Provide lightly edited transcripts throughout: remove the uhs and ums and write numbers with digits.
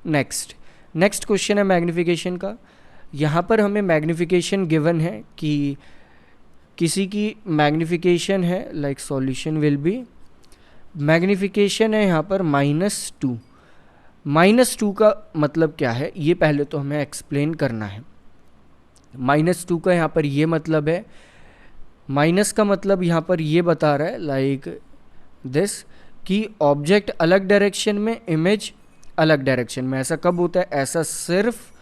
Next question है magnification का। यहाँ पर हमें मैग्नीफिकेशन गिवन है कि किसी की मैग्नीफिकेशन है, like solution will be, magnification है यहाँ पर -2। -2 का मतलब क्या है ये पहले तो हमें एक्सप्लेन करना है। -2 का यहाँ पर ये मतलब है, माइनस का मतलब यहाँ पर ये बता रहा है लाइक दिस कि ऑब्जेक्ट अलग डायरेक्शन में, इमेज अलग डायरेक्शन में। ऐसा कब होता है? ऐसा सिर्फ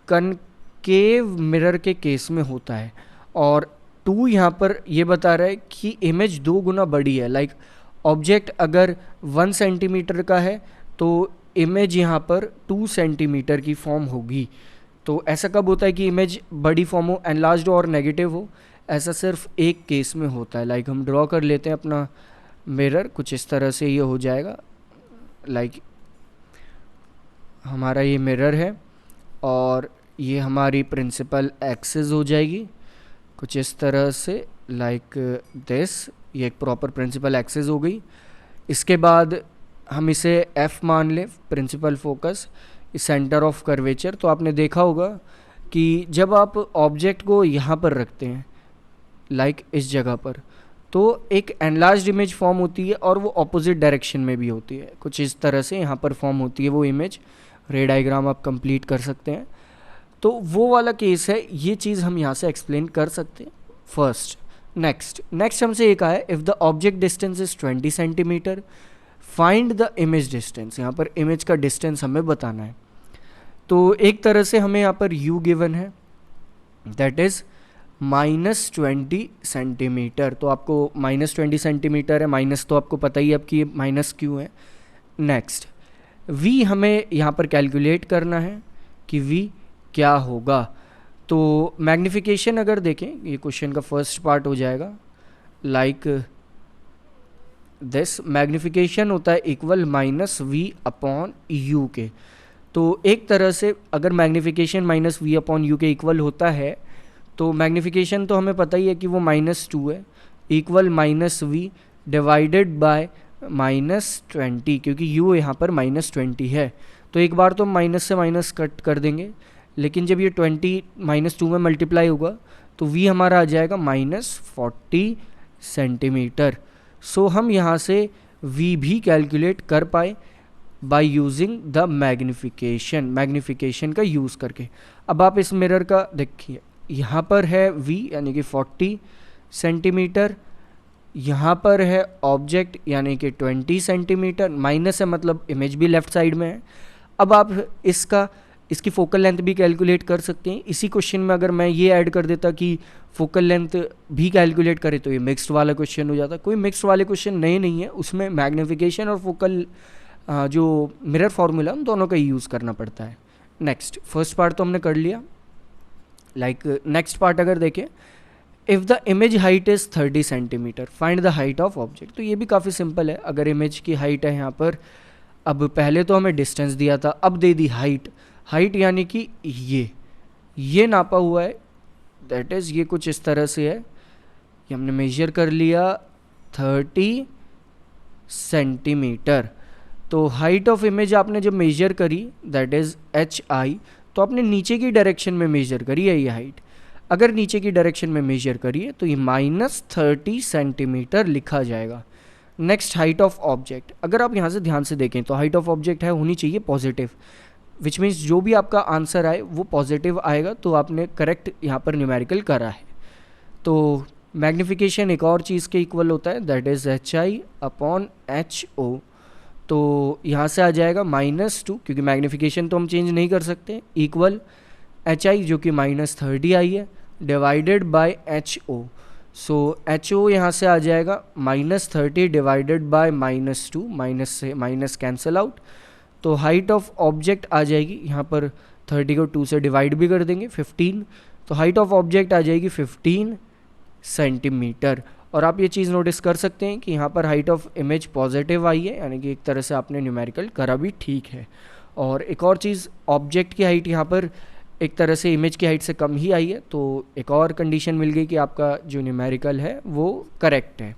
कनकेव मिरर के केस में होता है। और 2 यहाँ पर ये बता रहा है कि इमेज 2 गुना बड़ी है। लाइक ऑब्जेक्ट अगर 1 सेंटीमीटर का है तो इमेज यहाँ पर 2 सेंटीमीटर की फॉर्म होगी। तो ऐसा कब होता है कि इमेज बड़ी फॉर्म हो, एनलार्ज्ड और नेगेटिव हो? ऐसा सिर्फ एक केस में होता है। लाइक हम ड्रॉ कर लेते हैं अपना मिरर, कुछ इस तरह से ये हो जाएगा। लाइक हमारा ये मिरर है और ये हमारी प्रिंसिपल एक्सिस हो जाएगी कुछ इस तरह से, लाइक दिस। ये एक प्रॉपर प्रिंसिपल एक्सिस हो गई। इसके बाद हम इसे F मान लें, principal focus, centre of curvature. तो आपने देखा होगा कि जब आप ऑब्जेक्ट को यहाँ पर रखते हैं, लाइक इस जगह पर, तो एक एनलार्ज्ड इमेज फॉर्म होती है और वो ऑपोजिट डायरेक्शन में भी होती है। कुछ इस तरह से यहाँ पर फॉर्म होती है वो इमेज। रे डायग्राम आप कंप्लीट कर सकते हैं। तो वो वाला केस है, ये चीज़ हम यहाँ से एक्सप्लेन कर सकते हैं फर्स्ट। नेक्स्ट हमसे एक आया, if the object distance is 20 centimetre find the image distance. यहाँ पर इमेज का डिस्टेंस हमें बताना है। तो एक तरह से हमें यहाँ पर u गिवन है, दैट इज़ -20 सेंटीमीटर। तो आपको -20 सेंटीमीटर है, माइनस तो आपको पता ही है अब कि ये माइनस क्यों है। नेक्स्ट v हमें यहाँ पर कैलकुलेट करना है कि v क्या होगा। तो मैग्नीफिकेशन अगर देखें, ये क्वेश्चन का फर्स्ट पार्ट हो जाएगा, लाइक दिस। मैग्नीफिकेशन होता है इक्वल -v/u के। तो एक तरह से अगर मैग्नीफिकेशन -v/u के इक्वल होता है तो मैग्नीफिकेशन तो हमें पता ही है कि वो -2 है, इक्वल -v डिवाइडेड बाय -20, क्योंकि u यहाँ पर -20 है। तो एक बार तो माइनस से माइनस कट कर देंगे, लेकिन जब ये 20 -2 में मल्टीप्लाई होगा तो v हमारा आ जाएगा -40 सेंटीमीटर। सो हम यहाँ से v भी कैलकुलेट कर pi by using the magnification का यूज़ करके। अब आप इस मिरर का देखिए, यहाँ पर है v यानी कि 40 सेंटीमीटर, यहाँ पर है ऑब्जेक्ट यानी कि 20 सेंटीमीटर, माइनस है मतलब इमेज भी लेफ्ट साइड में है। अब आप इसकी फोकल लेंथ भी कैलकुलेट कर सकते हैं। इसी क्वेश्चन में अगर मैं ये ऐड कर देता कि फोकल लेंथ भी कैलकुलेट करे तो ये मिक्स्ड वाला क्वेश्चन हो जाता। कोई मिक्स्ड वाले क्वेश्चन नए नहीं है, उसमें मैग्नीफिकेशन और फोकल जो मिरर फार्मूला उन दोनों का यूज़ करना पड़ता है। नेक्स्ट फर्स्ट पार्ट तो हमने कर लिया। लाइक नेक्स्ट पार्ट अगर देखें, if the image height is 30 centimetre find the height of object. तो ये भी काफ़ी सिंपल है। अगर इमेज की हाइट है यहाँ पर, अब पहले तो हमें डिस्टेंस दिया था, अब दे दी हाइट यानी कि ये नापा हुआ है, दैट इज़ ये कुछ इस तरह से है, ये हमने मेजर कर लिया 30 सेंटीमीटर। तो हाइट ऑफ इमेज आपने जब मेजर करी दैट इज़ HI, तो आपने नीचे की डायरेक्शन में मेजर करी है ये हाइट। अगर नीचे की डायरेक्शन में मेजर करिए तो ये -30 सेंटीमीटर लिखा जाएगा। नेक्स्ट हाइट ऑफ ऑब्जेक्ट, अगर आप यहाँ से ध्यान से देखें तो हाइट ऑफ ऑब्जेक्ट है होनी चाहिए पॉजिटिव, विच मीन्स जो भी आपका आंसर आए वो पॉजिटिव आएगा, तो आपने करेक्ट यहाँ पर न्यूमेरिकल करा है। तो मैग्नीफिकेशन एक और चीज़ के इक्वल होता है, दैट इज़ HI/HO। तो यहाँ से आ जाएगा -2, क्योंकि मैग्नीफिकेशन तो हम चेंज नहीं कर सकते, इक्वल HI जो कि -30 आई है divided by HO। So HO यहाँ से आ जाएगा -30 डिवाइडेड बाय -2, माइनस से माइनस कैंसिल आउट। तो हाइट ऑफ ऑब्जेक्ट आ जाएगी, यहाँ पर 30 को 2 से डिवाइड भी कर देंगे 15, तो हाइट ऑफ ऑब्जेक्ट आ जाएगी 15 सेंटीमीटर। और आप ये चीज़ नोटिस कर सकते हैं कि यहाँ पर हाइट ऑफ इमेज पॉजिटिव आई है, यानी कि एक तरह से आपने न्यूमेरिकल करा भी ठीक है। और एक और चीज़, ऑब्जेक्ट की हाइट यहाँ पर एक तरह से इमेज की हाइट से कम ही आई है, तो एक और कंडीशन मिल गई कि आपका जो न्यूमेरिकल है वो करेक्ट है।